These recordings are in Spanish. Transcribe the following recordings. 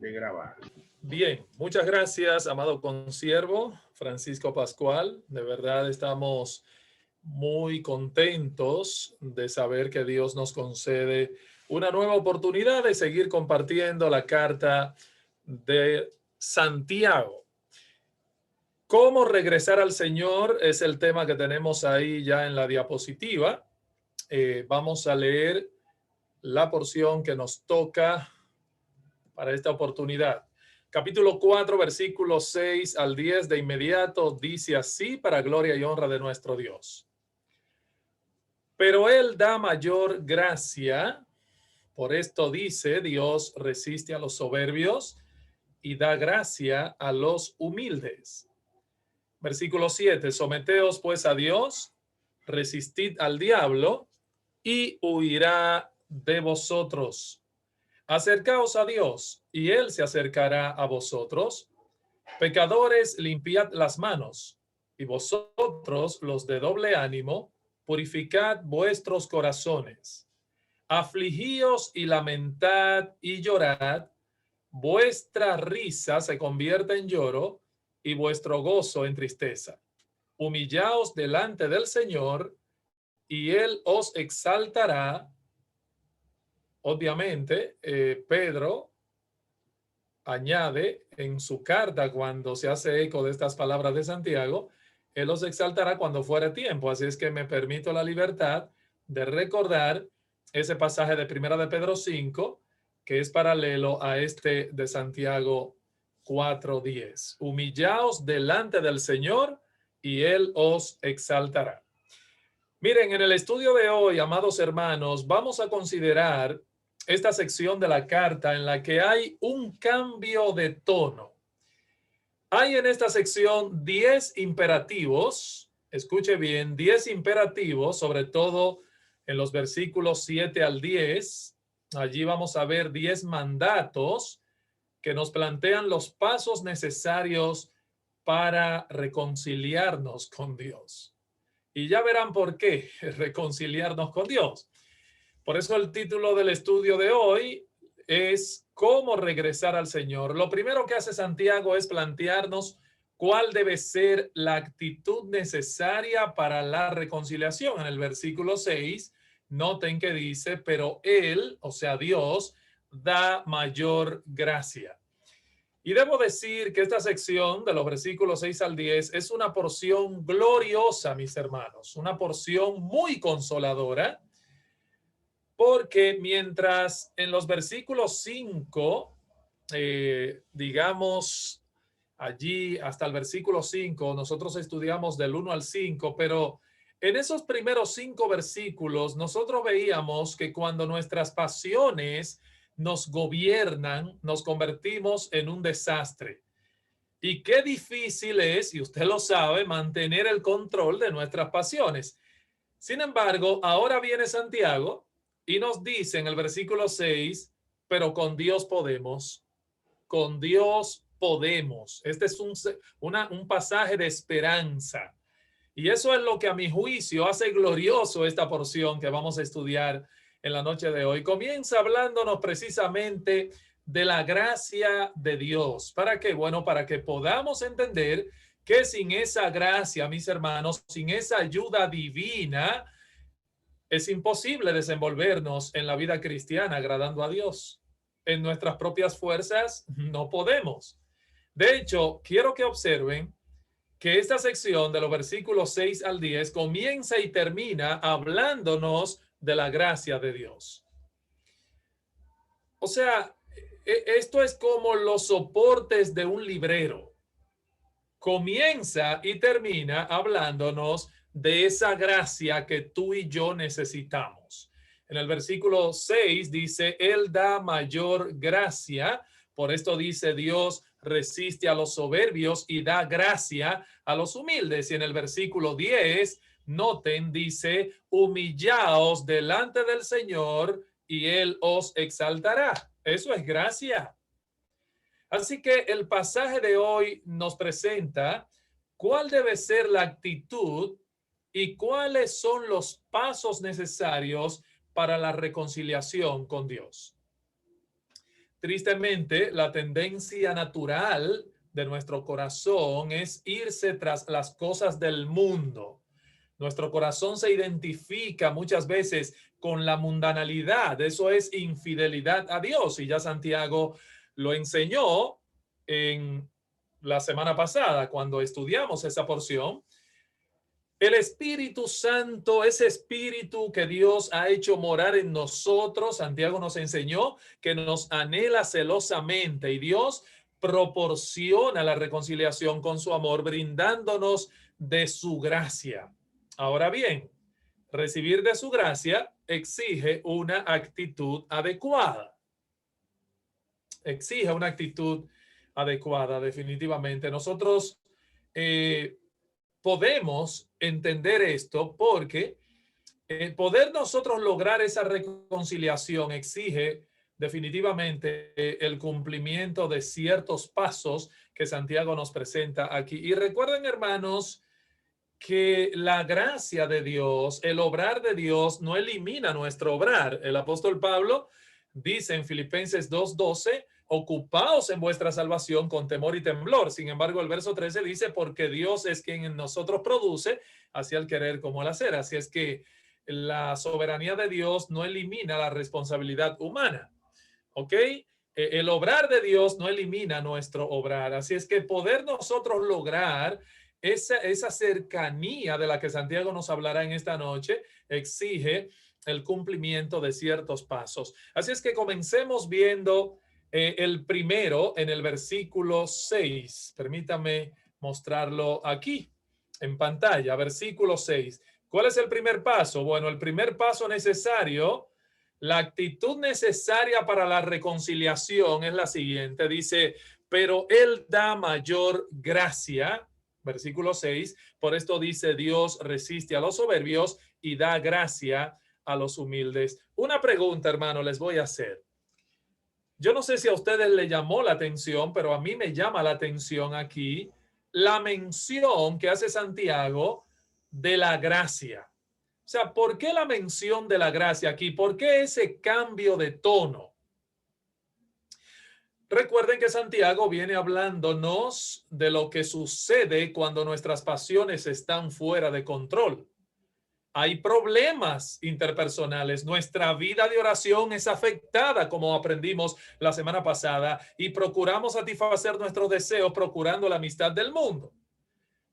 de grabar. Bien, muchas gracias, amado consiervo Francisco Pascual. De verdad estamos muy contentos de saber que Dios nos concede una nueva oportunidad de seguir compartiendo la carta de Santiago. ¿Cómo regresar al Señor? Es el tema que tenemos ahí ya en la diapositiva. Vamos a leer la porción que nos toca para esta oportunidad. Capítulo 4, versículos 6 al 10 de inmediato dice así, para gloria y honra de nuestro Dios. Pero Él da mayor gracia, por esto dice, Dios resiste a los soberbios y da gracia a los humildes. Versículo 7, someteos pues a Dios, resistid al diablo y huirá de vosotros. Acercaos a Dios y Él se acercará a vosotros. Pecadores, limpiad las manos, y vosotros, los de doble ánimo, purificad vuestros corazones. Afligíos y lamentad y llorad. Vuestra risa se convierta en lloro y vuestro gozo en tristeza. Humillaos delante del Señor y Él os exaltará. Obviamente, Pedro añade en su carta, cuando se hace eco de estas palabras de Santiago, Él los exaltará cuando fuere tiempo. Así es que me permito la libertad de recordar ese pasaje de Primera de Pedro 5, que es paralelo a este de Santiago 4:10. Humillaos delante del Señor y Él os exaltará. Miren, en el estudio de hoy, amados hermanos, vamos a considerar esta sección de la carta en la que hay un cambio de tono. Hay en esta sección 10 imperativos, escuche bien, 10 imperativos, sobre todo en los versículos 7 al 10. Allí vamos a ver 10 mandatos que nos plantean los pasos necesarios para reconciliarnos con Dios. Y ya verán por qué reconciliarnos con Dios. Por eso el título del estudio de hoy es ¿Cómo regresar al Señor? Lo primero que hace Santiago es plantearnos cuál debe ser la actitud necesaria para la reconciliación. En el versículo 6, noten que dice, pero Él, o sea Dios, da mayor gracia. Y debo decir que esta sección de los versículos 6 al 10 es una porción gloriosa, mis hermanos, una porción muy consoladora, porque mientras en los versículos 5, digamos allí hasta el versículo 5, nosotros estudiamos del 1 al 5, pero en esos primeros 5 versículos nosotros veíamos que cuando nuestras pasiones nos gobiernan, nos convertimos en un desastre. Y qué difícil es, y usted lo sabe, mantener el control de nuestras pasiones. Sin embargo, ahora viene Santiago y nos dice en el versículo 6, pero con Dios podemos, con Dios podemos. Este es un pasaje de esperanza. Y eso es lo que a mi juicio hace glorioso esta porción que vamos a estudiar en la noche de hoy. Comienza hablándonos precisamente de la gracia de Dios. ¿Para qué? Bueno, para que podamos entender que sin esa gracia, mis hermanos, sin esa ayuda divina, es imposible desenvolvernos en la vida cristiana agradando a Dios. En nuestras propias fuerzas no podemos. De hecho, quiero que observen que esta sección de los versículos 6 al 10 comienza y termina hablándonos de la gracia de Dios. O sea, esto es como los soportes de un librero. Comienza y termina hablándonos de esa gracia que tú y yo necesitamos. En el versículo 6 dice, Él da mayor gracia. Por esto dice Dios, resiste a los soberbios y da gracia a los humildes. Y en el versículo 10, noten, dice, humillaos delante del Señor y Él os exaltará. Eso es gracia. Así que el pasaje de hoy nos presenta cuál debe ser la actitud y cuáles son los pasos necesarios para la reconciliación con Dios. Tristemente, la tendencia natural de nuestro corazón es irse tras las cosas del mundo. Nuestro corazón se identifica muchas veces con la mundanalidad. Eso es infidelidad a Dios. Y ya Santiago lo enseñó en la semana pasada cuando estudiamos esa porción. El Espíritu Santo, ese Espíritu que Dios ha hecho morar en nosotros, Santiago nos enseñó que nos anhela celosamente, y Dios proporciona la reconciliación con su amor, brindándonos de su gracia. Ahora bien, recibir de su gracia exige una actitud adecuada. Exige una actitud adecuada, definitivamente. Nosotros podemos entender esto porque poder nosotros lograr esa reconciliación exige definitivamente el cumplimiento de ciertos pasos que Santiago nos presenta aquí. Y recuerden, hermanos, que la gracia de Dios, el obrar de Dios, no elimina nuestro obrar. El apóstol Pablo dice en Filipenses 2:12, ocupaos en vuestra salvación con temor y temblor. Sin embargo, el verso 13 dice, porque Dios es quien en nosotros produce, así al querer como al hacer. Así es que la soberanía de Dios no elimina la responsabilidad humana. ¿Ok? El obrar de Dios no elimina nuestro obrar. Así es que poder nosotros lograr esa cercanía de la que Santiago nos hablará en esta noche exige el cumplimiento de ciertos pasos. Así es que comencemos viendo el primero en el versículo 6. Permítame mostrarlo aquí en pantalla, versículo 6. ¿Cuál es el primer paso? Bueno, el primer paso necesario, la actitud necesaria para la reconciliación es la siguiente. Dice, pero Él da mayor gracia. Versículo 6, por esto dice, Dios resiste a los soberbios y da gracia a los humildes. Una pregunta, hermano, les voy a hacer. Yo no sé si a ustedes le llamó la atención, pero a mí me llama la atención aquí la mención que hace Santiago de la gracia. O sea, ¿por qué la mención de la gracia aquí? ¿Por qué ese cambio de tono? Recuerden que Santiago viene hablándonos de lo que sucede cuando nuestras pasiones están fuera de control. Hay problemas interpersonales. Nuestra vida de oración es afectada, como aprendimos la semana pasada, y procuramos satisfacer nuestros deseos procurando la amistad del mundo.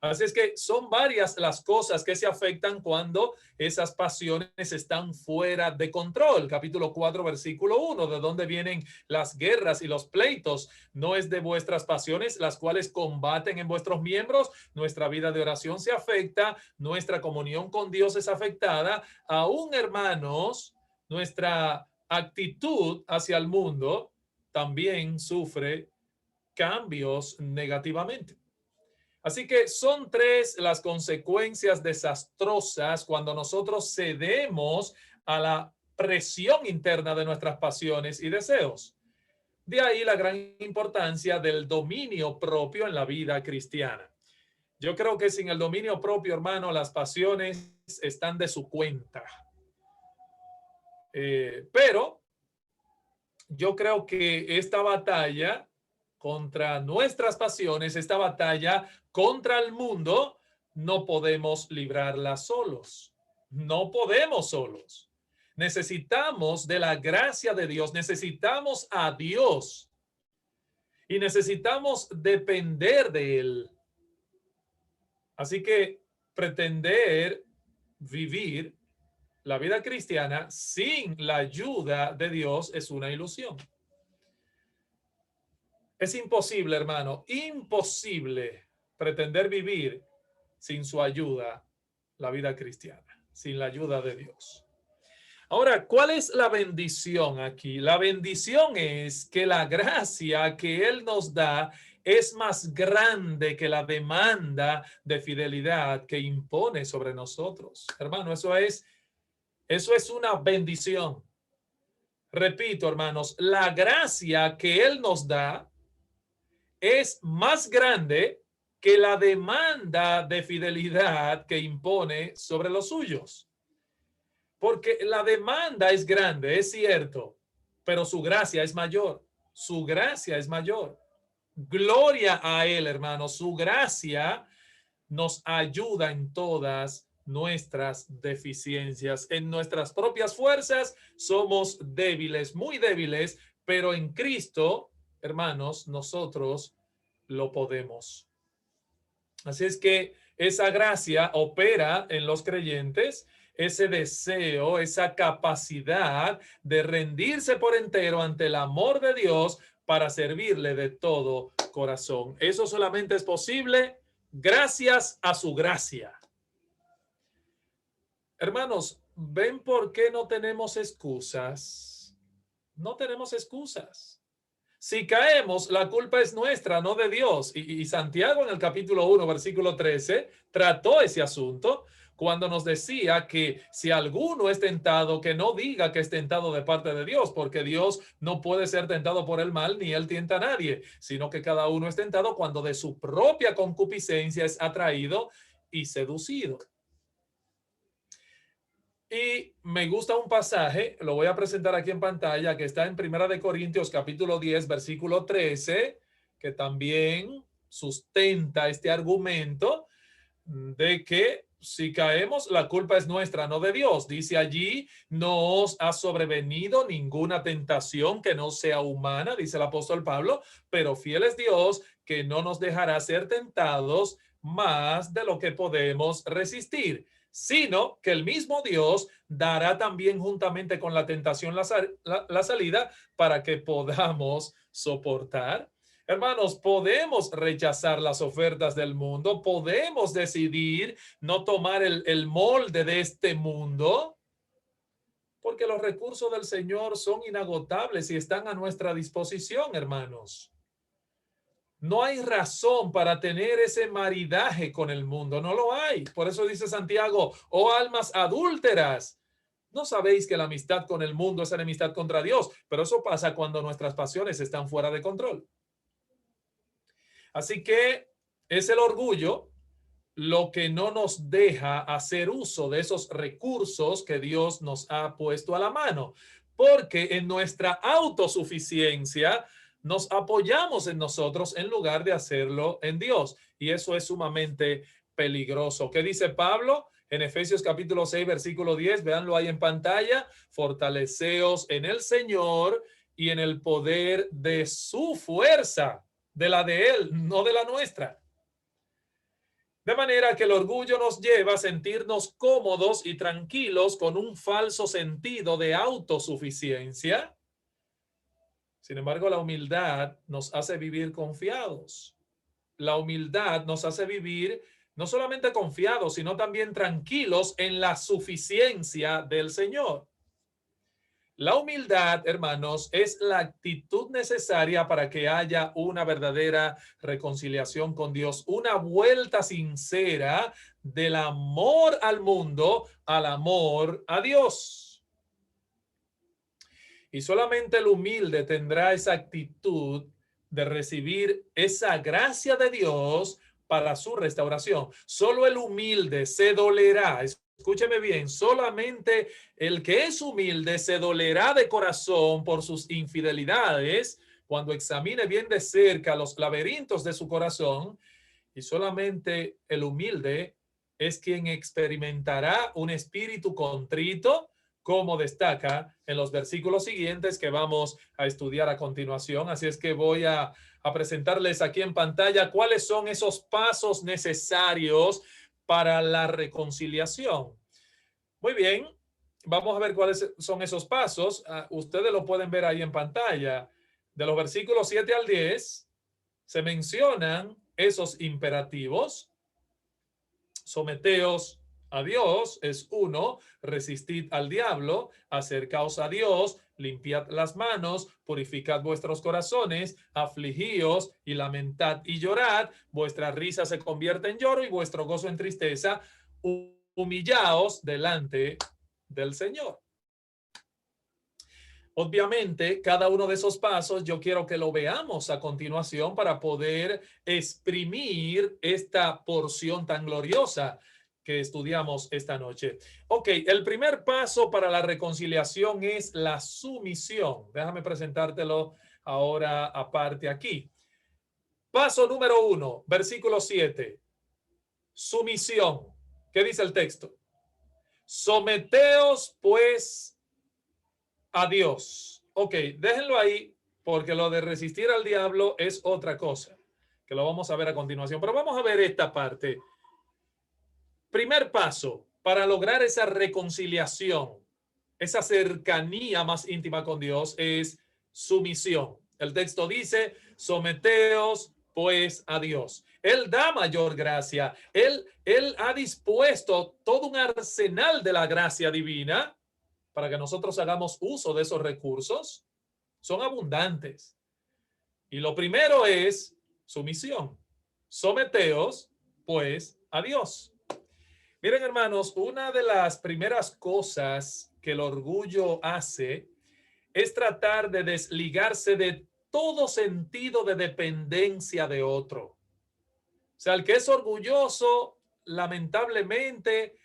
Así es que son varias las cosas que se afectan cuando esas pasiones están fuera de control. Capítulo 4, versículo 1, de dónde vienen las guerras y los pleitos. No es de vuestras pasiones, las cuales combaten en vuestros miembros. Nuestra vida de oración se afecta, nuestra comunión con Dios es afectada. Aún, hermanos, nuestra actitud hacia el mundo también sufre cambios negativamente. Así que son tres las consecuencias desastrosas cuando nosotros cedemos a la presión interna de nuestras pasiones y deseos. De ahí la gran importancia del dominio propio en la vida cristiana. Yo creo que sin el dominio propio, hermano, las pasiones están de su cuenta. Pero yo creo que esta batalla contra nuestras pasiones, esta batalla contra el mundo, no podemos librarla solos. No podemos solos. Necesitamos de la gracia de Dios, necesitamos a Dios y necesitamos depender de Él. Así que pretender vivir la vida cristiana sin la ayuda de Dios es una ilusión. Es imposible, hermano, imposible pretender vivir sin su ayuda la vida cristiana, sin la ayuda de Dios. Ahora, ¿cuál es la bendición aquí? La bendición es que la gracia que Él nos da es más grande que la demanda de fidelidad que impone sobre nosotros. Hermano, eso es una bendición. Repito, hermanos, la gracia que Él nos da es más grande que la demanda de fidelidad que impone sobre los suyos. Porque la demanda es grande, es cierto, pero su gracia es mayor. su gracia es mayor. Gloria a Él, hermanos. Su gracia nos ayuda en todas nuestras deficiencias. En nuestras propias fuerzas somos débiles, muy débiles, pero en Cristo, hermanos, nosotros lo podemos. Así es que esa gracia opera en los creyentes, ese deseo, esa capacidad de rendirse por entero ante el amor de Dios para servirle de todo corazón. Eso solamente es posible gracias a su gracia. Hermanos, ¿ven por qué no tenemos excusas? No tenemos excusas. Si caemos, la culpa es nuestra, no de Dios. Y Santiago en el capítulo 1, versículo 13, trató ese asunto cuando nos decía que si alguno es tentado, que no diga que es tentado de parte de Dios, porque Dios no puede ser tentado por el mal, ni él tienta a nadie, sino que cada uno es tentado cuando de su propia concupiscencia es atraído y seducido. Y me gusta un pasaje, lo voy a presentar aquí en pantalla, que está en Primera de Corintios capítulo 10, versículo 13, que también sustenta este argumento de que si caemos, la culpa es nuestra, no de Dios. Dice allí, no os ha sobrevenido ninguna tentación que no sea humana, dice el apóstol Pablo, pero fiel es Dios que no nos dejará ser tentados más de lo que podemos resistir, sino que el mismo Dios dará también juntamente con la tentación la salida para que podamos soportar. Hermanos, podemos rechazar las ofertas del mundo, podemos decidir no tomar el molde de este mundo, porque los recursos del Señor son inagotables y están a nuestra disposición, hermanos. No hay razón para tener ese maridaje con el mundo, no lo hay. Por eso dice Santiago, oh almas adúlteras, ¿no sabéis que la amistad con el mundo es enemistad contra Dios? Pero eso pasa cuando nuestras pasiones están fuera de control. Así que es el orgullo lo que no nos deja hacer uso de esos recursos que Dios nos ha puesto a la mano, porque en nuestra autosuficiencia nos apoyamos en nosotros en lugar de hacerlo en Dios, y eso es sumamente peligroso. ¿Qué dice Pablo? En Efesios capítulo 6, versículo 10, véanlo ahí en pantalla, fortaleceos en el Señor y en el poder de su fuerza, de la de Él, no de la nuestra. De manera que el orgullo nos lleva a sentirnos cómodos y tranquilos con un falso sentido de autosuficiencia. Sin embargo, la humildad nos hace vivir confiados. La humildad nos hace vivir no solamente confiados, sino también tranquilos en la suficiencia del Señor. La humildad, hermanos, es la actitud necesaria para que haya una verdadera reconciliación con Dios, una vuelta sincera del amor al mundo al amor a Dios. Y solamente el humilde tendrá esa actitud de recibir esa gracia de Dios para su restauración. Solo el humilde se dolerá. Escúcheme bien, solamente el que es humilde se dolerá de corazón por sus infidelidades cuando examine bien de cerca los laberintos de su corazón, y solamente el humilde es quien experimentará un espíritu contrito, como destaca en los versículos siguientes que vamos a estudiar a continuación. Así es que voy a presentarles aquí en pantalla cuáles son esos pasos necesarios para la reconciliación. Muy bien, vamos a ver cuáles son esos pasos. Ustedes lo pueden ver ahí en pantalla. De los versículos 7 al 10 se mencionan esos imperativos. Someteos a Dios es uno, resistid al diablo, acercaos a Dios, limpiad las manos, purificad vuestros corazones, afligíos y lamentad y llorad, vuestra risa se convierte en lloro y vuestro gozo en tristeza, humillaos delante del Señor. Obviamente, cada uno de esos pasos yo quiero que lo veamos a continuación para poder exprimir esta porción tan gloriosa que estudiamos esta noche. Ok, el primer paso para la reconciliación es la sumisión. Déjame presentártelo ahora aparte aquí. Paso número 1, versículo 7. Sumisión. ¿Qué dice el texto? Someteos pues a Dios. Ok, déjenlo ahí porque lo de resistir al diablo es otra cosa, que lo vamos a ver a continuación. Pero vamos a ver esta parte. Primer paso para lograr esa reconciliación, esa cercanía más íntima con Dios es sumisión. El texto dice, someteos pues a Dios. Él da mayor gracia. Él ha dispuesto todo un arsenal de la gracia divina para que nosotros hagamos uso de esos recursos. Son abundantes. Y lo primero es sumisión. Someteos pues a Dios. Miren, hermanos, una de las primeras cosas que el orgullo hace es tratar de desligarse de todo sentido de dependencia de otro. O sea, el que es orgulloso, lamentablemente,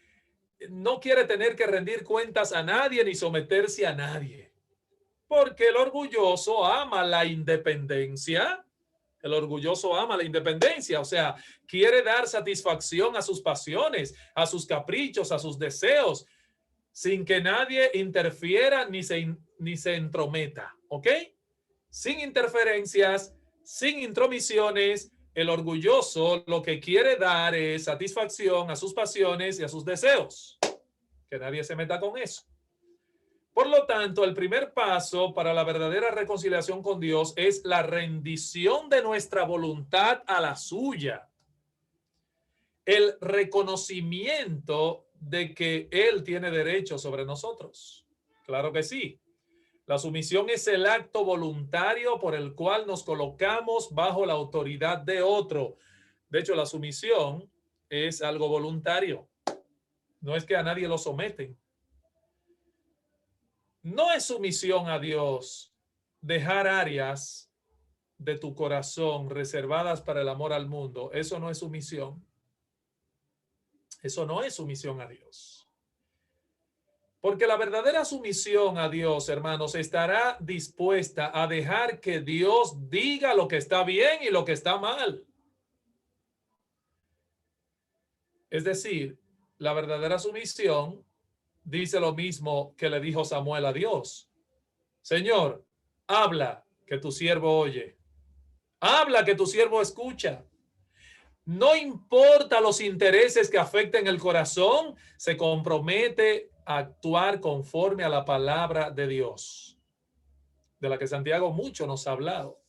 no quiere tener que rendir cuentas a nadie ni someterse a nadie. Porque el orgulloso ama la independencia. El orgulloso ama la independencia, o sea, quiere dar satisfacción a sus pasiones, a sus caprichos, a sus deseos, sin que nadie interfiera ni se entrometa, ¿ok? Sin interferencias, sin intromisiones, el orgulloso lo que quiere dar es satisfacción a sus pasiones y a sus deseos. Que nadie se meta con eso. Por lo tanto, el primer paso para la verdadera reconciliación con Dios es la rendición de nuestra voluntad a la suya. El reconocimiento de que Él tiene derecho sobre nosotros. Claro que sí. La sumisión es el acto voluntario por el cual nos colocamos bajo la autoridad de otro. De hecho, la sumisión es algo voluntario. No es que a nadie lo someten. No es sumisión a Dios dejar áreas de tu corazón reservadas para el amor al mundo. Eso no es sumisión. Eso no es sumisión a Dios. Porque la verdadera sumisión a Dios, hermanos, estará dispuesta a dejar que Dios diga lo que está bien y lo que está mal. Es decir, la verdadera sumisión dice lo mismo que le dijo Samuel a Dios. Señor, habla, que tu siervo oye. Habla, que tu siervo escucha. No importa los intereses que afecten el corazón, se compromete a actuar conforme a la palabra de Dios, de la que Santiago mucho nos ha hablado.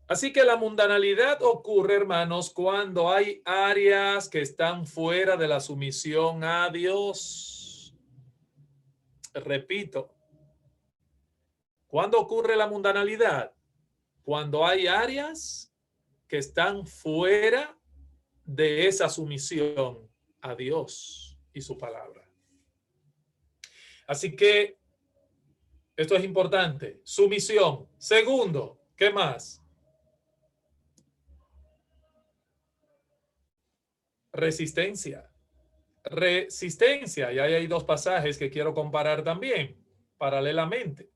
Así que la mundanalidad ocurre, hermanos, cuando hay áreas que están fuera de la sumisión a Dios. Repito, ¿cuándo ocurre la mundanalidad? Cuando hay áreas que están fuera de esa sumisión a Dios y su palabra. Así que esto es importante. Sumisión. Segundo, ¿qué más? Resistencia. Resistencia. Y ahí hay dos pasajes que quiero comparar también, paralelamente.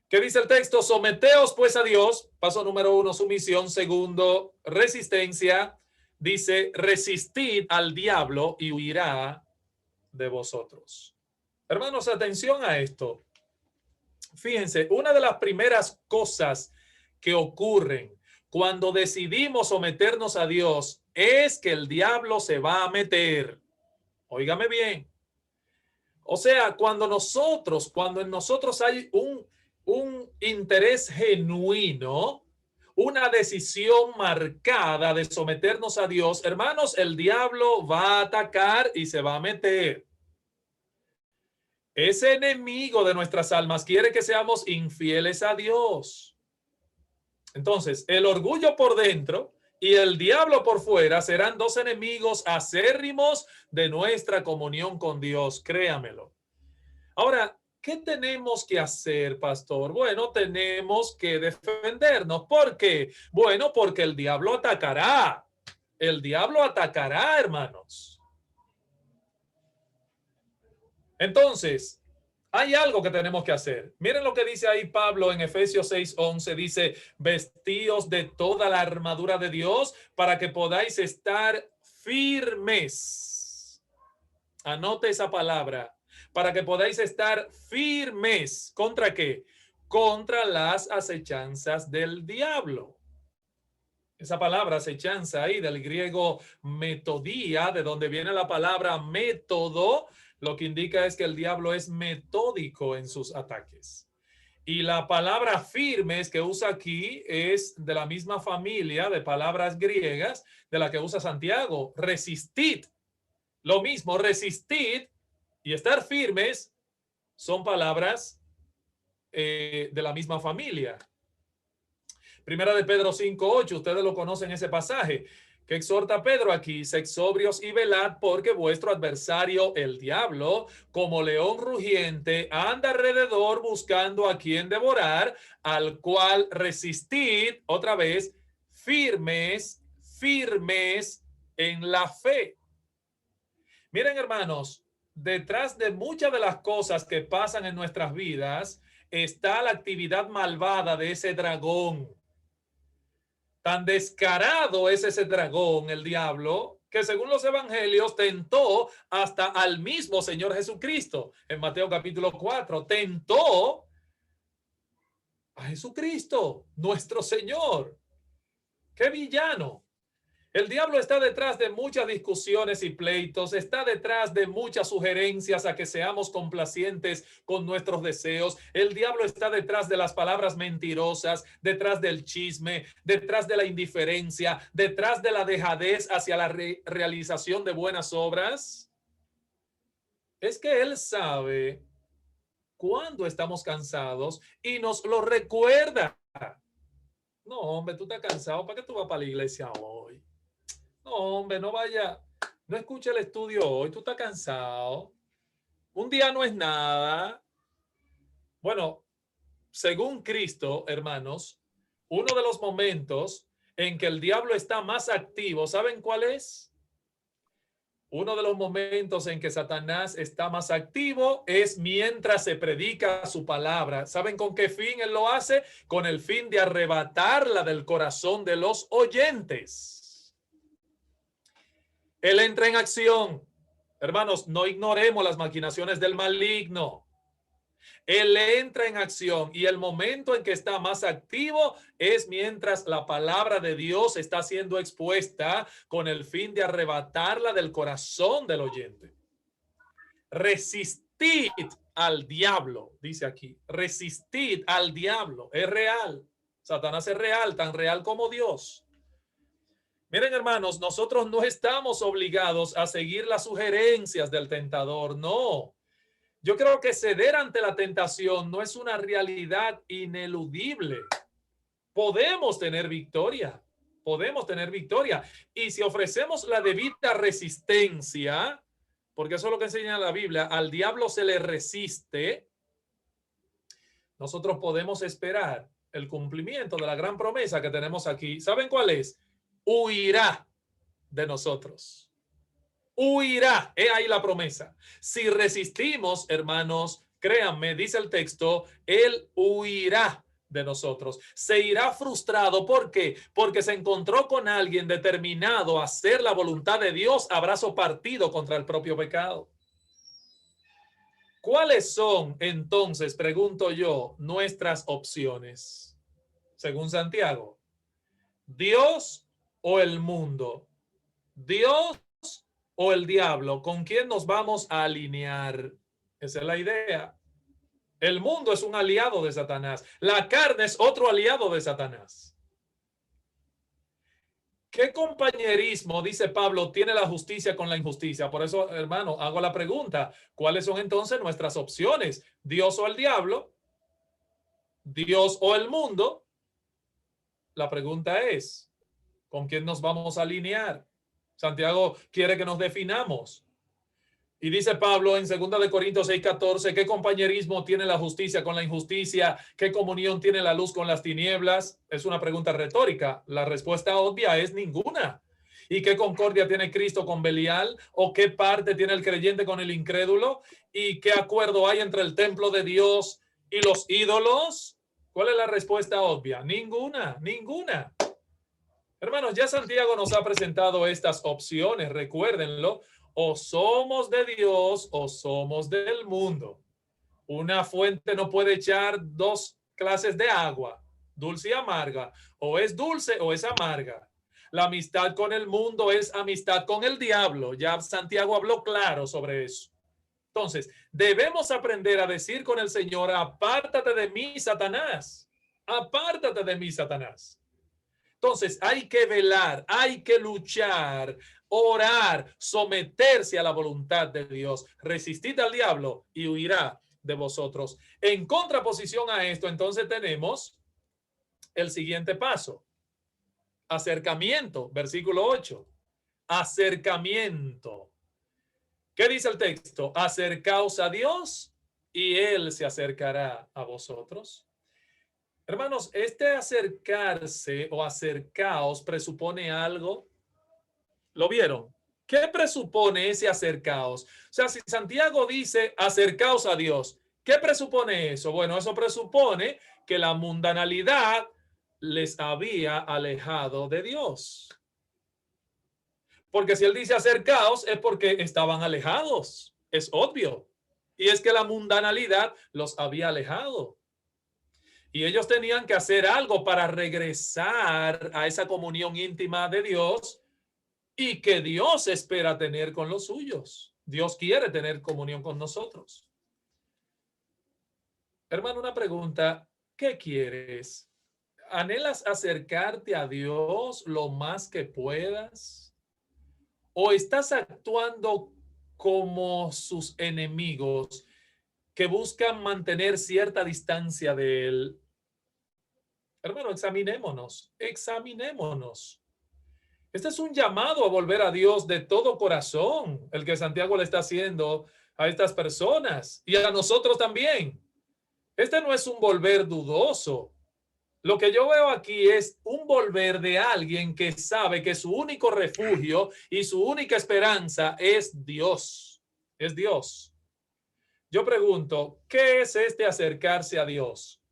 ¿Qué dice el texto? Someteos pues a Dios. Paso número 1, sumisión. Segundo, resistencia. Dice, resistid al diablo y huirá de vosotros. Hermanos, atención a esto. Fíjense, una de las primeras cosas que ocurren cuando decidimos someternos a Dios es que el diablo se va a meter. Óigame bien. O sea, cuando en nosotros hay un interés genuino, una decisión marcada de someternos a Dios, hermanos, el diablo va a atacar y se va a meter. Ese enemigo de nuestras almas quiere que seamos infieles a Dios. Entonces, el orgullo por dentro y el diablo por fuera serán dos enemigos acérrimos de nuestra comunión con Dios, créamelo. Ahora, ¿qué tenemos que hacer, pastor? Bueno, tenemos que defendernos. ¿Por qué? Bueno, porque el diablo atacará. El diablo atacará, hermanos. Entonces, Hay algo que tenemos que hacer. Miren lo que dice ahí Pablo en Efesios 6:11. Dice, vestíos de toda la armadura de Dios para que podáis estar firmes. Anote esa palabra. Para que podáis estar firmes. ¿Contra qué? Contra las acechanzas del diablo. Esa palabra acechanza ahí del griego metodía, de donde viene la palabra método, lo que indica es que el diablo es metódico en sus ataques. Y la palabra firmes que usa aquí es de la misma familia de palabras griegas de la que usa Santiago. Resistid. Lo mismo, resistid y estar firmes son palabras de la misma familia. Primera de Pedro 5:8, ustedes lo conocen ese pasaje, que exhorta a Pedro aquí, sed sobrios y velad, porque vuestro adversario, el diablo, como león rugiente, anda alrededor buscando a quien devorar, al cual resistid, otra vez, firmes, firmes en la fe. Miren, hermanos, detrás de muchas de las cosas que pasan en nuestras vidas está la actividad malvada de ese dragón. Tan descarado es ese dragón, el diablo, que según los evangelios tentó hasta al mismo Señor Jesucristo. En Mateo capítulo 4, tentó a Jesucristo, nuestro Señor. ¡Qué villano! El diablo está detrás de muchas discusiones y pleitos, está detrás de muchas sugerencias a que seamos complacientes con nuestros deseos. El diablo está detrás de las palabras mentirosas, detrás del chisme, detrás de la indiferencia, detrás de la dejadez hacia la realización de buenas obras. Es que él sabe cuándo estamos cansados y nos lo recuerda. No, hombre, tú estás cansado, ¿para qué tú vas para la iglesia hoy? No, hombre, no vaya, no escuche el estudio hoy, tú estás cansado. Un día no es nada. Bueno, según Cristo, hermanos, uno de los momentos en que el diablo está más activo, ¿saben cuál es? Uno de los momentos en que Satanás está más activo es mientras se predica su palabra. ¿Saben con qué fin él lo hace? Con el fin de arrebatarla del corazón de los oyentes. Él entra en acción. Hermanos, no ignoremos las maquinaciones del maligno. Él entra en acción y el momento en que está más activo es mientras la palabra de Dios está siendo expuesta con el fin de arrebatarla del corazón del oyente. Resistid al diablo, dice aquí. Resistid al diablo. Es real. Satanás es real, tan real como Dios. Miren, hermanos, nosotros no estamos obligados a seguir las sugerencias del tentador, no. Yo creo que ceder ante la tentación no es una realidad ineludible. Podemos tener victoria, podemos tener victoria. Y si ofrecemos la debida resistencia, porque eso es lo que enseña la Biblia, al diablo se le resiste, nosotros podemos esperar el cumplimiento de la gran promesa que tenemos aquí. ¿Saben cuál es? Huirá de nosotros. Huirá. He ahí la promesa. Si resistimos, hermanos, créanme, dice el texto, él huirá de nosotros. Se irá frustrado. ¿Por qué? Porque se encontró con alguien determinado a hacer la voluntad de Dios a brazo partido contra el propio pecado. ¿Cuáles son entonces, pregunto yo, nuestras opciones? Según Santiago, ¿Dios o el mundo? ¿Dios o el diablo? ¿Con quién nos vamos a alinear? Esa es la idea. El mundo es un aliado de Satanás. La carne es otro aliado de Satanás. ¿Qué compañerismo, dice Pablo, tiene la justicia con la injusticia? Por eso, hermano, hago la pregunta. ¿Cuáles son entonces nuestras opciones? ¿Dios o el diablo? ¿Dios o el mundo? La pregunta es, ¿con quién nos vamos a alinear? Santiago quiere que nos definamos. Y dice Pablo en 2 Corintios 6:14, ¿qué compañerismo tiene la justicia con la injusticia? ¿Qué comunión tiene la luz con las tinieblas? Es una pregunta retórica. La respuesta obvia es ninguna. ¿Y qué concordia tiene Cristo con Belial? ¿O qué parte tiene el creyente con el incrédulo? ¿Y qué acuerdo hay entre el templo de Dios y los ídolos? ¿Cuál es la respuesta obvia? Ninguna, ninguna. Hermanos, ya Santiago nos ha presentado estas opciones, recuérdenlo, o somos de Dios o somos del mundo. Una fuente no puede echar dos clases de agua, dulce y amarga, o es dulce o es amarga. La amistad con el mundo es amistad con el diablo. Ya Santiago habló claro sobre eso. Entonces, debemos aprender a decir con el Señor, apártate de mí, Satanás. Apártate de mí, Satanás. Entonces, hay que velar, hay que luchar, orar, someterse a la voluntad de Dios. Resistid al diablo y huirá de vosotros. En contraposición a esto, entonces tenemos el siguiente paso. Acercamiento, versículo 8. Acercamiento. ¿Qué dice el texto? Acercaos a Dios y Él se acercará a vosotros. Hermanos, este acercarse o acercaos presupone algo. ¿Lo vieron? ¿Qué presupone ese acercaos? O sea, si Santiago dice acercaos a Dios, ¿qué presupone eso? Bueno, eso presupone que la mundanalidad les había alejado de Dios. Porque si él dice acercaos es porque estaban alejados. Es obvio. Y es que la mundanalidad los había alejado. Y ellos tenían que hacer algo para regresar a esa comunión íntima de Dios y que Dios espera tener con los suyos. Dios quiere tener comunión con nosotros. Hermano, una pregunta. ¿Qué quieres? ¿Anhelas acercarte a Dios lo más que puedas? ¿O estás actuando como sus enemigos que buscan mantener cierta distancia de Él? Hermano, examinémonos, examinémonos. Este es un llamado a volver a Dios de todo corazón, el que Santiago le está haciendo a estas personas y a nosotros también. Este no es un volver dudoso. Lo que yo veo aquí es un volver de alguien que sabe que su único refugio y su única esperanza es Dios. Es Dios. Yo pregunto, ¿qué es este acercarse a Dios?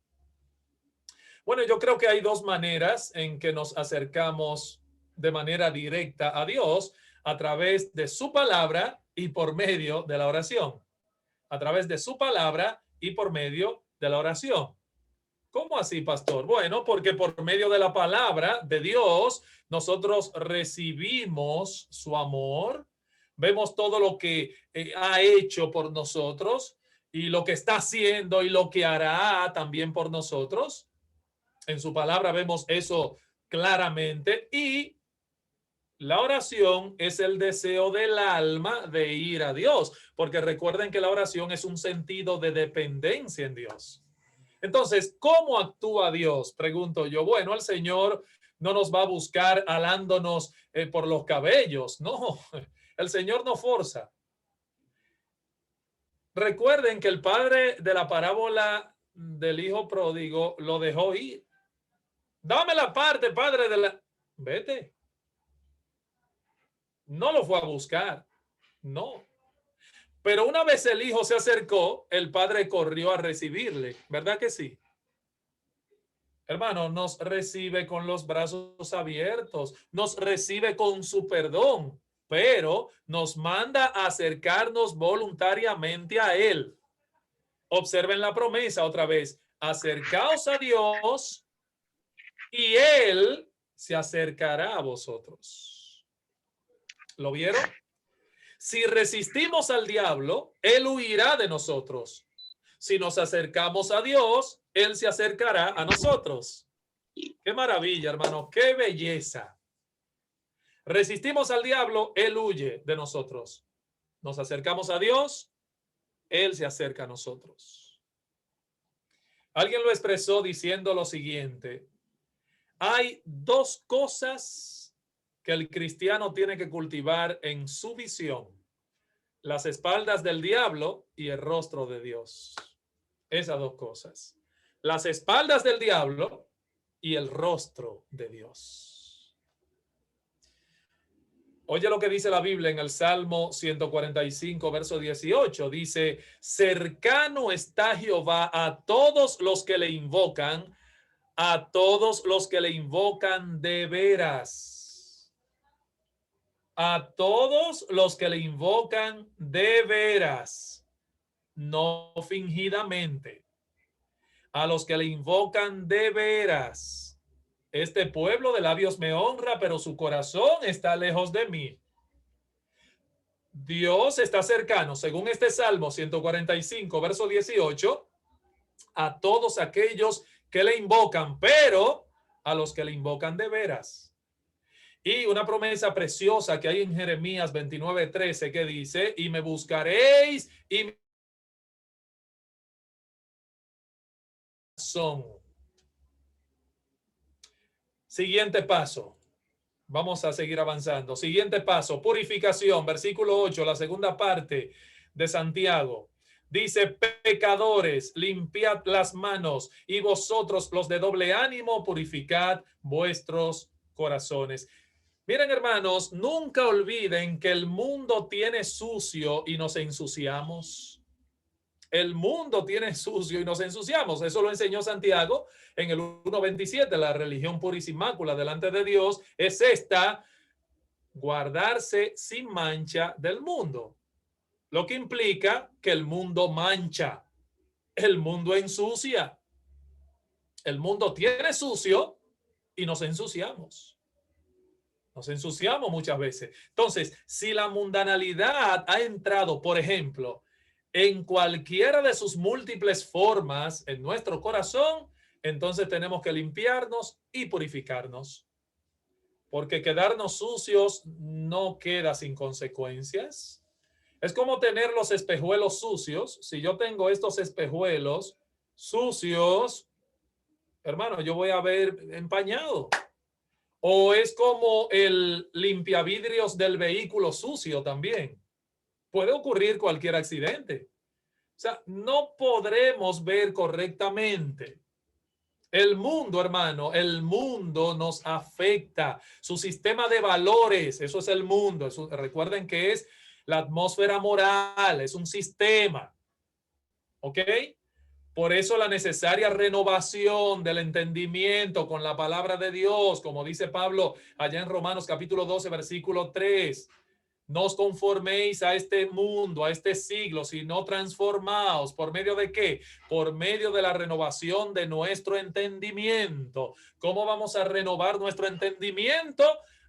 Bueno, yo creo que hay dos maneras en que nos acercamos de manera directa a Dios, a través de su palabra y por medio de la oración. A través de su palabra y por medio de la oración. ¿Cómo así, pastor? Bueno, porque por medio de la palabra de Dios, nosotros recibimos su amor, vemos todo lo que ha hecho por nosotros y lo que está haciendo y lo que hará también por nosotros. En su palabra vemos eso claramente y la oración es el deseo del alma de ir a Dios, porque recuerden que la oración es un sentido de dependencia en Dios. Entonces, ¿cómo actúa Dios? Pregunto yo. Bueno, el Señor no nos va a buscar alándonos por los cabellos. No, el Señor no forza. Recuerden que el padre de la parábola del hijo pródigo lo dejó ir. Dame la parte, padre de la... Vete. No lo fue a buscar. No. Pero una vez el hijo se acercó, el padre corrió a recibirle. ¿Verdad que sí? Hermano, nos recibe con los brazos abiertos, nos recibe con su perdón, pero nos manda a acercarnos voluntariamente a Él. Observen la promesa otra vez. Acercaos a Dios y Él se acercará a vosotros. ¿Lo vieron? Si resistimos al diablo, Él huirá de nosotros. Si nos acercamos a Dios, Él se acercará a nosotros. Qué maravilla, hermano, qué belleza. Resistimos al diablo, Él huye de nosotros. Nos acercamos a Dios, Él se acerca a nosotros. Alguien lo expresó diciendo lo siguiente: hay dos cosas que el cristiano tiene que cultivar en su visión: las espaldas del diablo y el rostro de Dios. Esas dos cosas. Las espaldas del diablo y el rostro de Dios. Oye lo que dice la Biblia en el Salmo 145, verso 18. Dice, cercano está Jehová a todos los que le invocan, a todos los que le invocan de veras. A todos los que le invocan de veras, no fingidamente. A los que le invocan de veras. Este pueblo de labios me honra, pero su corazón está lejos de mí. Dios está cercano, según este Salmo 145, verso 18, a todos aquellos que le invocan, pero a los que le invocan de veras. Y una promesa preciosa que hay en Jeremías 29:13 que dice, y me buscaréis y son. Siguiente paso. Vamos a seguir avanzando. Siguiente paso, purificación, versículo 8, la segunda parte de Santiago. Dice, pecadores, limpiad las manos y vosotros los de doble ánimo, purificad vuestros corazones. Miren, hermanos, nunca olviden que el mundo tiene sucio y nos ensuciamos. El mundo tiene sucio y nos ensuciamos. Eso lo enseñó Santiago en el 1:27. La religión purísima delante de Dios es esta, guardarse sin mancha del mundo. Lo que implica que el mundo mancha, el mundo ensucia. El mundo tiene sucio y nos ensuciamos. Nos ensuciamos muchas veces. Entonces, si la mundanalidad ha entrado, por ejemplo, en cualquiera de sus múltiples formas en nuestro corazón, entonces tenemos que limpiarnos y purificarnos. Porque quedarnos sucios no queda sin consecuencias. Es como tener los espejuelos sucios. Si yo tengo estos espejuelos sucios, hermano, yo voy a ver empañado. O es como el limpiavidrios del vehículo sucio también. Puede ocurrir cualquier accidente. O sea, no podremos ver correctamente. El mundo, hermano, el mundo nos afecta. Su sistema de valores, eso es el mundo. Recuerden que es la atmósfera moral, es un sistema. ¿Ok? Por eso la necesaria renovación del entendimiento con la palabra de Dios, como dice Pablo allá en Romanos capítulo 12, versículo 3. No os conforméis a este mundo, a este siglo, sino transformaos. ¿Por medio de qué? Por medio de la renovación de nuestro entendimiento. ¿Cómo vamos a renovar nuestro entendimiento?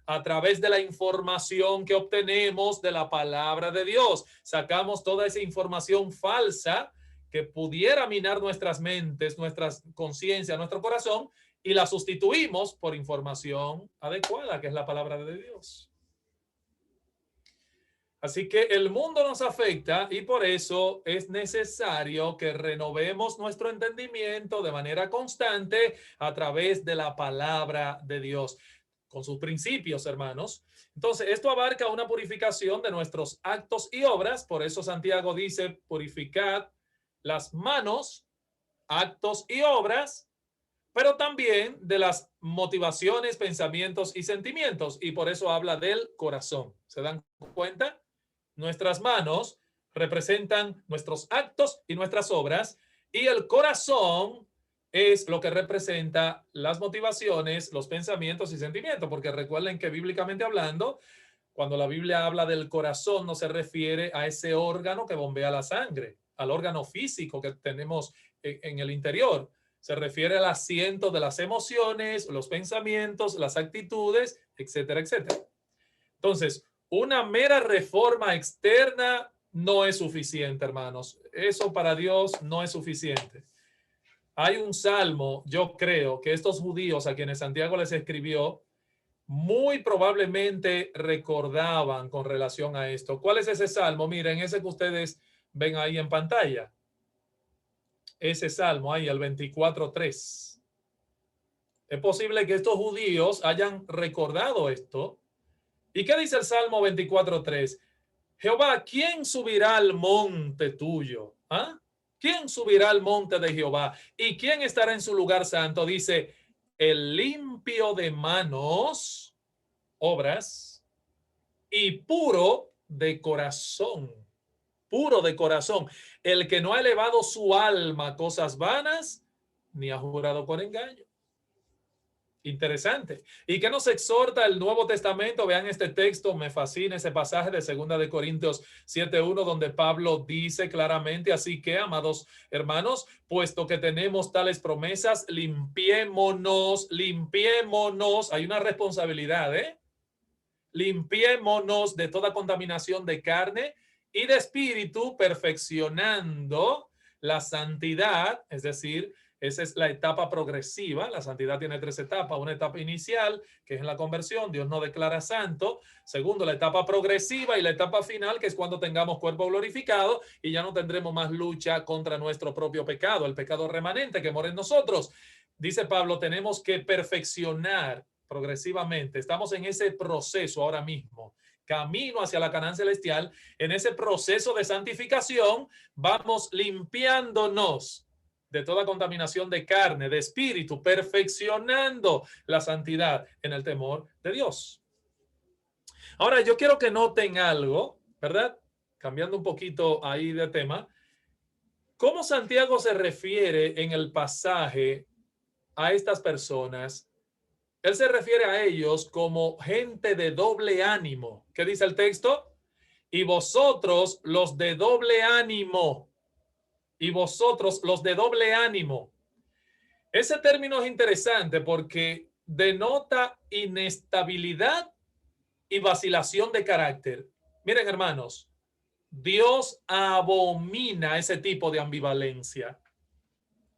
A través de la información que obtenemos de la palabra de Dios. Sacamos toda esa información falsa que pudiera minar nuestras mentes, nuestras conciencias, nuestro corazón, y la sustituimos por información adecuada, que es la palabra de Dios. Así que el mundo nos afecta y por eso es necesario que renovemos nuestro entendimiento de manera constante a través de la palabra de Dios, con sus principios, hermanos. Entonces, esto abarca una purificación de nuestros actos y obras. Por eso Santiago dice, purificad las manos, actos y obras, pero también de las motivaciones, pensamientos y sentimientos. Y por eso habla del corazón. ¿Se dan cuenta? Nuestras manos representan nuestros actos y nuestras obras, y el corazón es lo que representa las motivaciones, los pensamientos y sentimientos, porque recuerden que bíblicamente hablando, cuando la Biblia habla del corazón, no se refiere a ese órgano que bombea la sangre, al órgano físico que tenemos en el interior. Se refiere al asiento de las emociones, los pensamientos, las actitudes, etcétera, etcétera. Entonces, una mera reforma externa no es suficiente, hermanos. Eso para Dios no es suficiente. Hay un salmo, yo creo, que estos judíos a quienes Santiago les escribió, muy probablemente recordaban con relación a esto. ¿Cuál es ese salmo? Miren, ese que ustedes ven ahí en pantalla. Ese salmo ahí, el 24:3. Es posible que estos judíos hayan recordado esto. ¿Y qué dice el Salmo 24:3? Jehová, ¿quién subirá al monte tuyo? ¿Ah? ¿Quién subirá al monte de Jehová? ¿Y quién estará en su lugar santo? Dice, el limpio de manos, obras, y puro de corazón. Puro de corazón. El que no ha elevado su alma a cosas vanas, ni ha jurado con engaño. Interesante. ¿Y qué nos exhorta el Nuevo Testamento? Vean este texto, me fascina ese pasaje de 2 Corintios 7:1, donde Pablo dice claramente: así que, amados hermanos, puesto que tenemos tales promesas, limpiémonos. Hay una responsabilidad, limpiémonos de toda contaminación de carne y de espíritu, perfeccionando la santidad, es decir, esa es la etapa progresiva. La santidad tiene 3 etapas. Una etapa inicial, que es en la conversión, Dios nos declara santo. Segundo, la etapa progresiva, y la etapa final, que es cuando tengamos cuerpo glorificado y ya no tendremos más lucha contra nuestro propio pecado, el pecado remanente que mora en nosotros. Dice Pablo, tenemos que perfeccionar progresivamente. Estamos en ese proceso ahora mismo, camino hacia la Canaán celestial. En ese proceso de santificación vamos limpiándonos de toda contaminación de carne, de espíritu, perfeccionando la santidad en el temor de Dios. Ahora, yo quiero que noten algo, ¿verdad? Cambiando un poquito ahí de tema. ¿Cómo Santiago se refiere en el pasaje a estas personas? Él se refiere a ellos como gente de doble ánimo. ¿Qué dice el texto? Y vosotros los de doble ánimo. Y vosotros los de doble ánimo. Ese término es interesante porque denota inestabilidad y vacilación de carácter. Miren, hermanos, Dios abomina ese tipo de ambivalencia.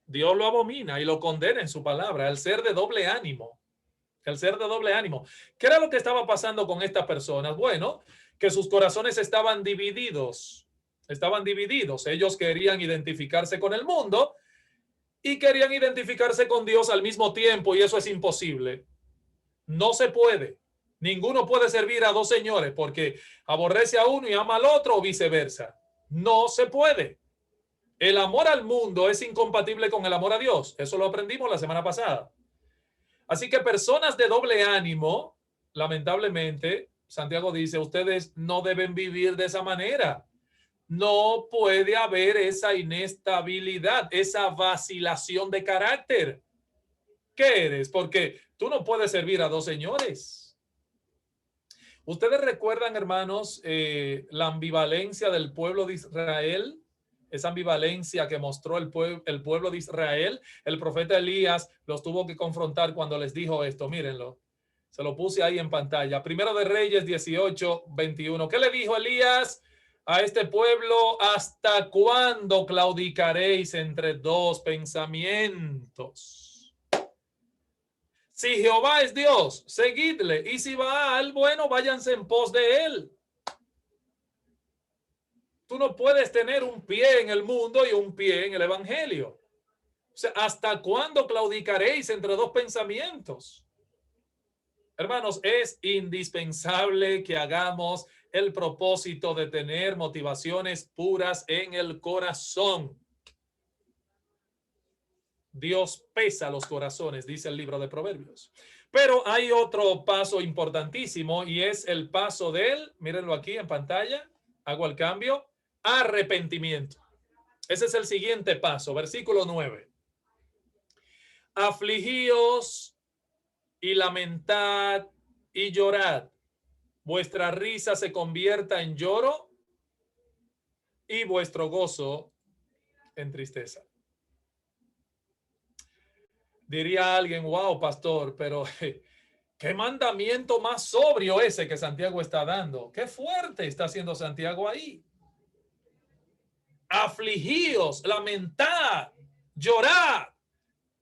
Dios lo abomina y lo condena en su palabra, el ser de doble ánimo. El ser de doble ánimo. ¿Qué era lo que estaba pasando con estas personas? Bueno, que sus corazones estaban divididos. Estaban divididos. Ellos querían identificarse con el mundo y querían identificarse con Dios al mismo tiempo, y eso es imposible. No se puede. Ninguno puede servir a dos señores, porque aborrece a uno y ama al otro, o viceversa. No se puede. El amor al mundo es incompatible con el amor a Dios. Eso lo aprendimos la semana pasada. Así que personas de doble ánimo, lamentablemente, Santiago dice, ustedes no deben vivir de esa manera. No puede haber esa inestabilidad, esa vacilación de carácter. ¿Qué eres? Porque tú no puedes servir a dos señores. Ustedes recuerdan, hermanos, la ambivalencia del pueblo de Israel, esa ambivalencia que mostró el pueblo de Israel. El profeta Elías los tuvo que confrontar cuando les dijo esto. Mírenlo, se lo puse ahí en pantalla. Primero de Reyes 18:21. ¿Qué le dijo Elías a este pueblo? ¿Hasta cuándo claudicaréis entre dos pensamientos? Si Jehová es Dios, seguidle, y si Baal, bueno, váyanse en pos de él. Tú no puedes tener un pie en el mundo y un pie en el evangelio. O sea, ¿hasta cuándo claudicaréis entre dos pensamientos? Hermanos, es indispensable que hagamos el propósito de tener motivaciones puras en el corazón. Dios pesa los corazones, dice el libro de Proverbios. Pero hay otro paso importantísimo, y es el paso del, mírenlo aquí en pantalla, hago el cambio, arrepentimiento. Ese es el siguiente paso, versículo 9. Afligíos y lamentad y llorad. Vuestra risa se convierta en lloro y vuestro gozo en tristeza. Diría alguien, wow, pastor, pero qué mandamiento más sobrio ese que Santiago está dando. Qué fuerte está haciendo Santiago ahí. Afligíos, lamentad, llorad,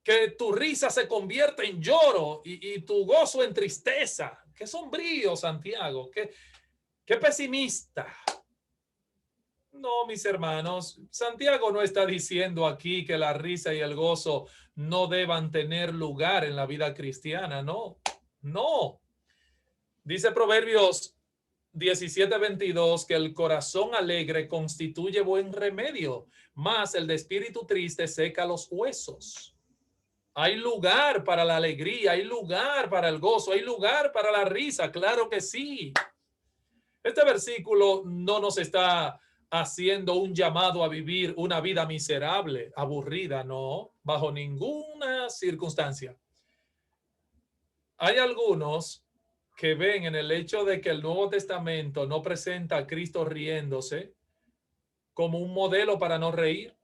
que tu risa se convierta en lloro y tu gozo en tristeza. Qué sombrío, Santiago, qué pesimista. No, mis hermanos, Santiago no está diciendo aquí que la risa y el gozo no deban tener lugar en la vida cristiana, no, no. Dice Proverbios 17:22 que el corazón alegre constituye buen remedio, mas el de espíritu triste seca los huesos. Hay lugar para la alegría, hay lugar para el gozo, hay lugar para la risa, claro que sí. Este versículo no nos está haciendo un llamado a vivir una vida miserable, aburrida, no, bajo ninguna circunstancia. Hay algunos que ven en el hecho de que el Nuevo Testamento no presenta a Cristo riéndose como un modelo para no reír.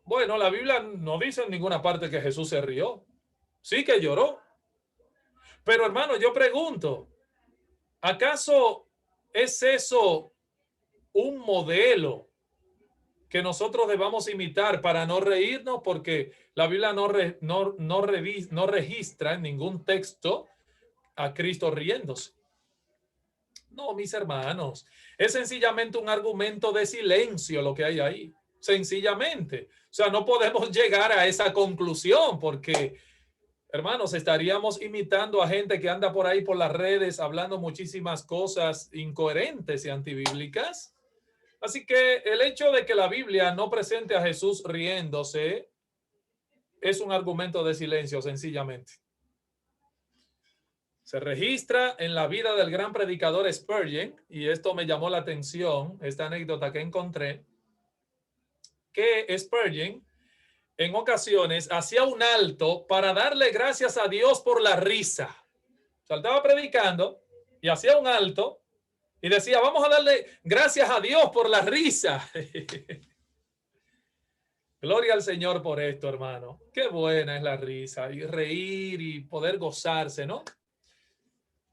Bueno, la Biblia no dice en ninguna parte que Jesús se rió. Sí que lloró. Pero hermano, yo pregunto, ¿acaso es eso un modelo que nosotros debamos imitar para no reírnos? Porque la Biblia no registra en ningún texto a Cristo riéndose. No, mis hermanos, es sencillamente un argumento de silencio lo que hay ahí. Sencillamente. O sea, no podemos llegar a esa conclusión porque, hermanos, estaríamos imitando a gente que anda por ahí por las redes hablando muchísimas cosas incoherentes y antibíblicas. Así que el hecho de que la Biblia no presente a Jesús riéndose es un argumento de silencio, sencillamente. Se registra en la vida del gran predicador Spurgeon, y esto me llamó la atención, esta anécdota que encontré, que Spurgeon en ocasiones hacía un alto para darle gracias a Dios por la risa. O sea, estaba predicando y hacía un alto y decía, vamos a darle gracias a Dios por la risa. Gloria al Señor por esto, hermano. Qué buena es la risa y reír y poder gozarse, ¿no?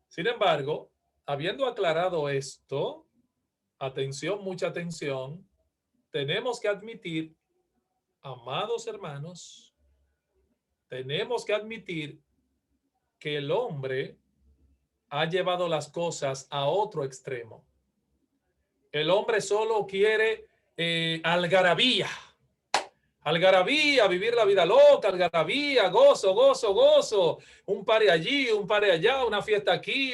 Sin embargo, habiendo aclarado esto, atención, mucha atención, tenemos que admitir, amados hermanos, tenemos que admitir que el hombre ha llevado las cosas a otro extremo. El hombre solo quiere algarabía, algarabía, vivir la vida loca, algarabía, gozo, gozo, gozo, un pare allí, un pare allá, una fiesta aquí,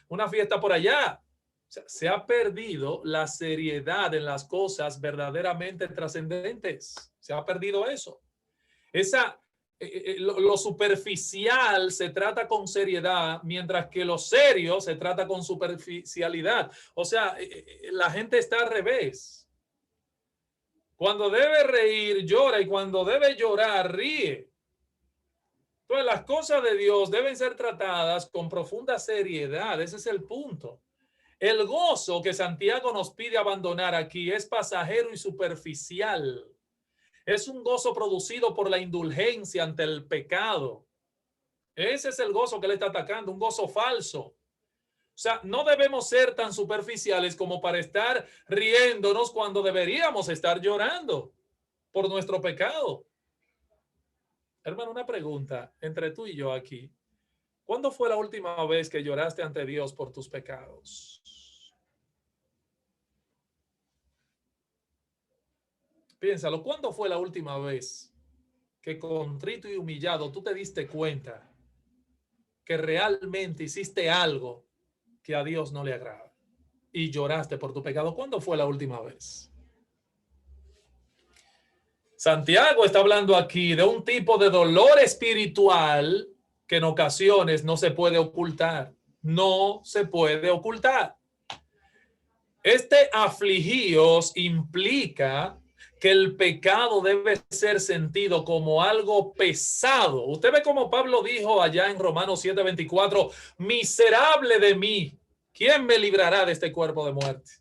una fiesta por allá. O sea, se ha perdido la seriedad en las cosas verdaderamente trascendentes. Se ha perdido eso. Lo superficial se trata con seriedad, mientras que lo serio se trata con superficialidad. O sea, la gente está al revés. Cuando debe reír, llora, y cuando debe llorar, ríe. Entonces, las cosas de Dios deben ser tratadas con profunda seriedad. Ese es el punto. El gozo que Santiago nos pide abandonar aquí es pasajero y superficial. Es un gozo producido por la indulgencia ante el pecado. Ese es el gozo que le está atacando, un gozo falso. O sea, no debemos ser tan superficiales como para estar riéndonos cuando deberíamos estar llorando por nuestro pecado. Hermano, una pregunta entre tú y yo aquí. ¿Cuándo fue la última vez que lloraste ante Dios por tus pecados? Piénsalo, ¿cuándo fue la última vez que contrito y humillado tú te diste cuenta que realmente hiciste algo que a Dios no le agrada y lloraste por tu pecado? ¿Cuándo fue la última vez? Santiago está hablando aquí de un tipo de dolor espiritual que en ocasiones no se puede ocultar. No se puede ocultar. Este afligíos implica que el pecado debe ser sentido como algo pesado. Usted ve como Pablo dijo allá en Romanos 7:24, miserable de mí, ¿quién me librará de este cuerpo de muerte?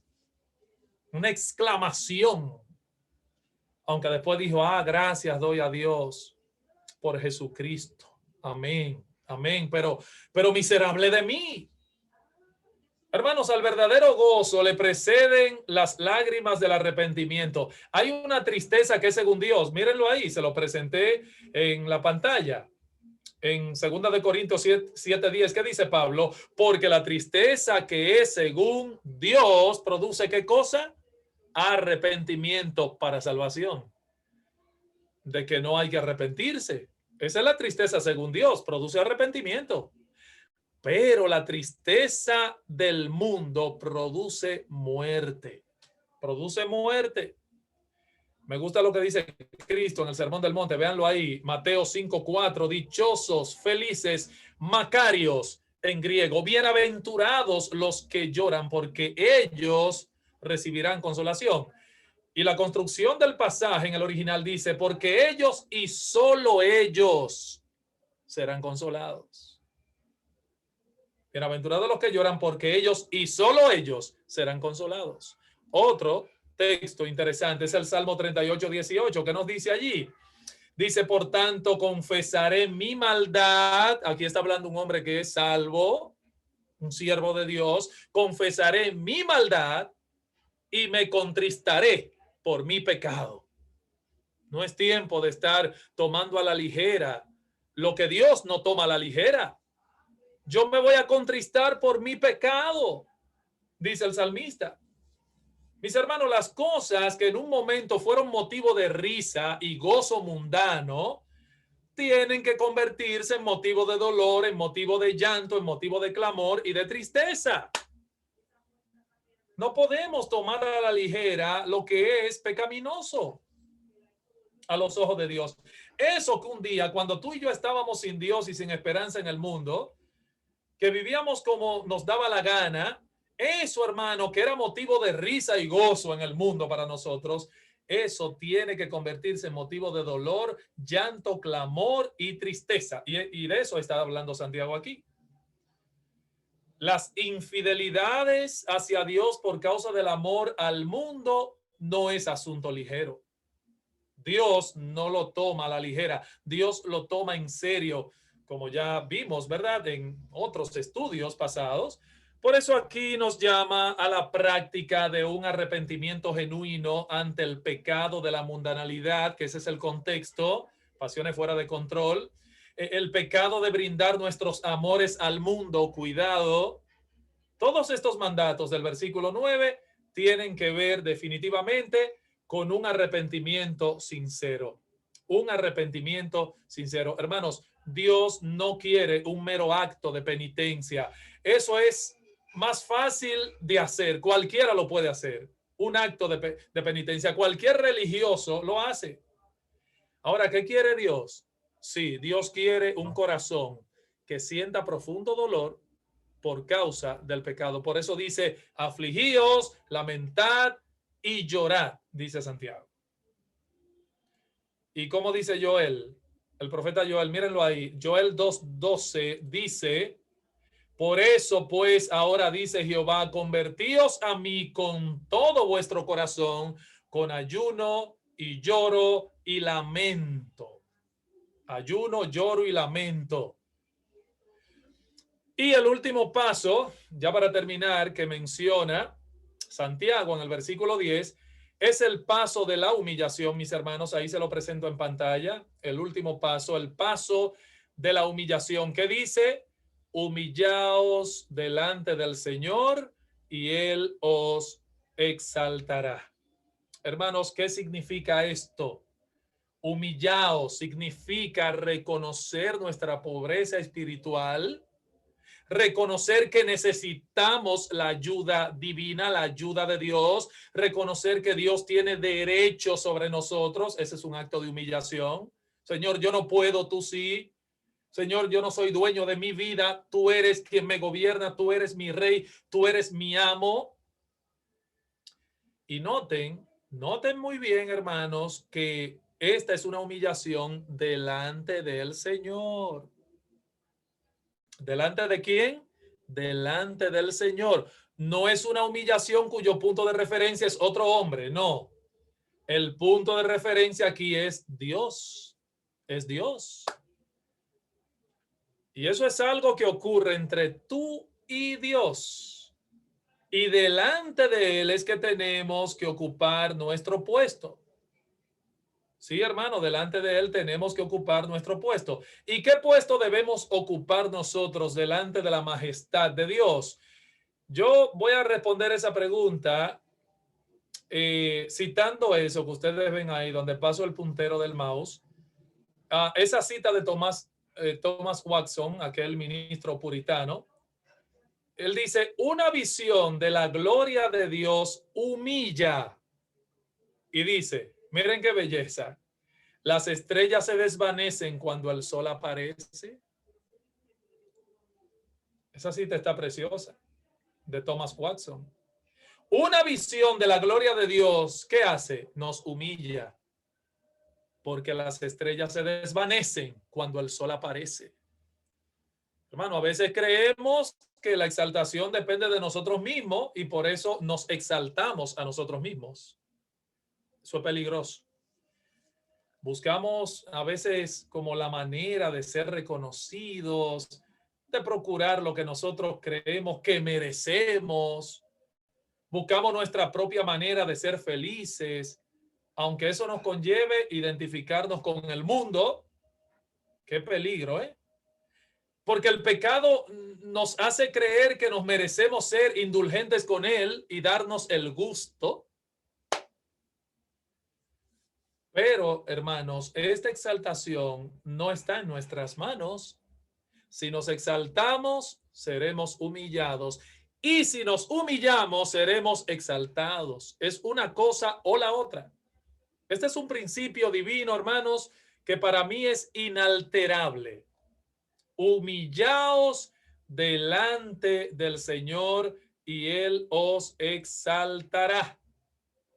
Una exclamación. Aunque después dijo, gracias doy a Dios por Jesucristo. Amén, amén. Pero miserable de mí. Hermanos, al verdadero gozo le preceden las lágrimas del arrepentimiento. Hay una tristeza que es según Dios. Mírenlo ahí, se lo presenté en la pantalla. En 2 Corintios 7:10, ¿qué dice Pablo? Porque la tristeza que es según Dios produce ¿qué cosa? Arrepentimiento para salvación. De que no hay que arrepentirse. Esa es la tristeza según Dios, produce arrepentimiento. Pero la tristeza del mundo produce muerte. Produce muerte. Me gusta lo que dice Cristo en el Sermón del Monte. Véanlo ahí. Mateo 5:4. Dichosos, felices, macarios, en griego, bienaventurados los que lloran, porque ellos recibirán consolación. Y la construcción del pasaje en el original dice, porque ellos y solo ellos serán consolados. Bienaventurados los que lloran, porque ellos y solo ellos serán consolados. Otro texto interesante es el Salmo 38:18, que nos dice allí. Dice, por tanto, confesaré mi maldad. Aquí está hablando un hombre que es salvo, un siervo de Dios. Confesaré mi maldad y me contristaré por mi pecado. No es tiempo de estar tomando a la ligera lo que Dios no toma a la ligera. Yo me voy a contristar por mi pecado, dice el salmista. Mis hermanos, las cosas que en un momento fueron motivo de risa y gozo mundano, tienen que convertirse en motivo de dolor, en motivo de llanto, en motivo de clamor y de tristeza. No podemos tomar a la ligera lo que es pecaminoso a los ojos de Dios. Eso que un día, cuando tú y yo estábamos sin Dios y sin esperanza en el mundo, que vivíamos como nos daba la gana, eso, hermano, que era motivo de risa y gozo en el mundo para nosotros, eso tiene que convertirse en motivo de dolor, llanto, clamor y tristeza. Y de eso está hablando Santiago aquí. Las infidelidades hacia Dios por causa del amor al mundo no es asunto ligero. Dios no lo toma a la ligera. Dios lo toma en serio, como ya vimos, ¿verdad? En otros estudios pasados. Por eso aquí nos llama a la práctica de un arrepentimiento genuino ante el pecado de la mundanalidad, que ese es el contexto, pasiones fuera de control. El pecado de brindar nuestros amores al mundo, cuidado. Todos estos mandatos del versículo 9 tienen que ver definitivamente con un arrepentimiento sincero. Un arrepentimiento sincero. Hermanos, Dios no quiere un mero acto de penitencia. Eso es más fácil de hacer. Cualquiera lo puede hacer. Un acto de penitencia. Cualquier religioso lo hace. Ahora, ¿qué quiere Dios? Sí, Dios quiere un corazón que sienta profundo dolor por causa del pecado. Por eso dice, afligíos, lamentad y llorad, dice Santiago. ¿Y cómo dice Joel? El profeta Joel, mírenlo ahí. Joel 2:12 dice, por eso pues ahora dice Jehová, convertíos a mí con todo vuestro corazón, con ayuno y lloro y lamento. Ayuno, lloro y lamento. Y el último paso, ya para terminar, que menciona Santiago en el versículo 10, es el paso de la humillación, mis hermanos. Ahí se lo presento en pantalla. El último paso, el paso de la humillación, que dice, humillaos delante del Señor y Él os exaltará. Hermanos, ¿qué significa esto? Humillaos significa reconocer nuestra pobreza espiritual, reconocer que necesitamos la ayuda divina, la ayuda de Dios, reconocer que Dios tiene derecho sobre nosotros. Ese es un acto de humillación. Señor, yo no puedo, tú sí. Señor, yo no soy dueño de mi vida, tú eres quien me gobierna, tú eres mi rey, tú eres mi amo. Y noten muy bien, hermanos, que esta es una humillación delante del Señor. ¿Delante de quién? Delante del Señor. No es una humillación cuyo punto de referencia es otro hombre, no. El punto de referencia aquí es Dios. Es Dios. Y eso es algo que ocurre entre tú y Dios. Y delante de Él es que tenemos que ocupar nuestro puesto. Sí, hermano, delante de Él tenemos que ocupar nuestro puesto. ¿Y qué puesto debemos ocupar nosotros delante de la majestad de Dios? Yo voy a responder esa pregunta citando eso que ustedes ven ahí, donde paso el puntero del mouse. Esa cita de Thomas Watson, aquel ministro puritano. Él dice, una visión de la gloria de Dios humilla. Y dice, miren qué belleza. Las estrellas se desvanecen cuando el sol aparece. Esa cita está preciosa, de Thomas Watson. Una visión de la gloria de Dios, ¿qué hace? Nos humilla, porque las estrellas se desvanecen cuando el sol aparece. Hermano, a veces creemos que la exaltación depende de nosotros mismos y por eso nos exaltamos a nosotros mismos. Eso es peligroso. Buscamos a veces como la manera de ser reconocidos, de procurar lo que nosotros creemos que merecemos. Buscamos nuestra propia manera de ser felices, aunque eso nos conlleve identificarnos con el mundo. Qué peligro, ¿eh? Porque el pecado nos hace creer que nos merecemos ser indulgentes con él y darnos el gusto. Pero, hermanos, esta exaltación no está en nuestras manos. Si nos exaltamos, seremos humillados. Y si nos humillamos, seremos exaltados. Es una cosa o la otra. Este es un principio divino, hermanos, que para mí es inalterable. Humillaos delante del Señor y Él os exaltará.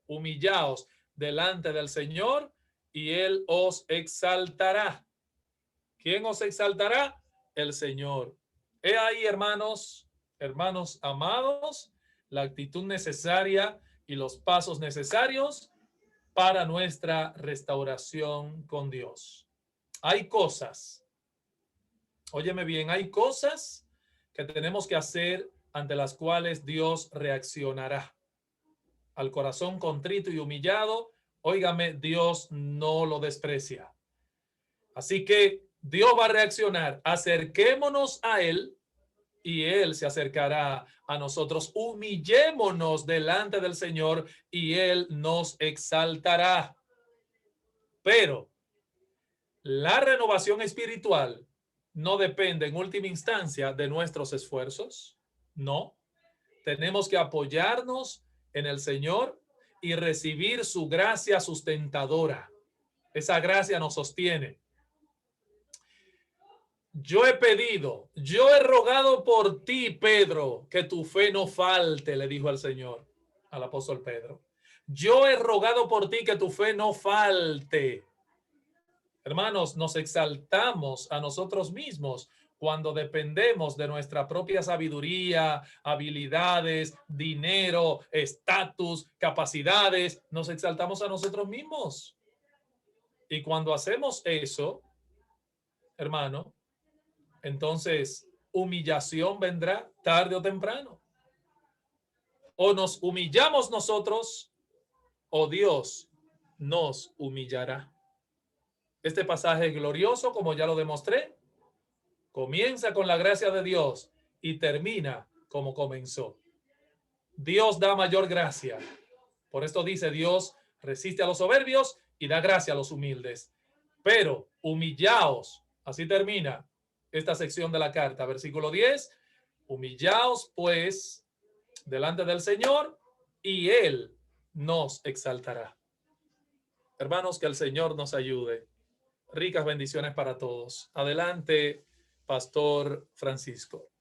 Humillaos delante del Señor y Él os exaltará. ¿Quién os exaltará? El Señor. He ahí, hermanos, hermanos amados, la actitud necesaria y los pasos necesarios para nuestra restauración con Dios. Hay cosas, óyeme bien, hay cosas que tenemos que hacer ante las cuales Dios reaccionará. Al corazón contrito y humillado, óigame, Dios no lo desprecia. Así que Dios va a reaccionar. Acerquémonos a Él y Él se acercará a nosotros. Humillémonos delante del Señor y Él nos exaltará. Pero la renovación espiritual no depende en última instancia de nuestros esfuerzos. No. Tenemos que apoyarnos en el Señor y recibir su gracia sustentadora. Esa gracia nos sostiene. Yo he rogado por ti, Pedro, que tu fe no falte, le dijo al Señor, al apóstol Pedro. Yo he rogado por ti que tu fe no falte. Hermanos, nos exaltamos a nosotros mismos cuando dependemos de nuestra propia sabiduría, habilidades, dinero, estatus, capacidades. Nos exaltamos a nosotros mismos. Y cuando hacemos eso, hermano, entonces humillación vendrá tarde o temprano. O nos humillamos nosotros o Dios nos humillará. Este pasaje glorioso, como ya lo demostré, comienza con la gracia de Dios y termina como comenzó. Dios da mayor gracia. Por esto dice Dios resiste a los soberbios y da gracia a los humildes. Pero humillaos, así termina esta sección de la carta, versículo 10, humillaos pues delante del Señor y Él nos exaltará. Hermanos, que el Señor nos ayude. Ricas bendiciones para todos. Adelante, Pastor Francisco.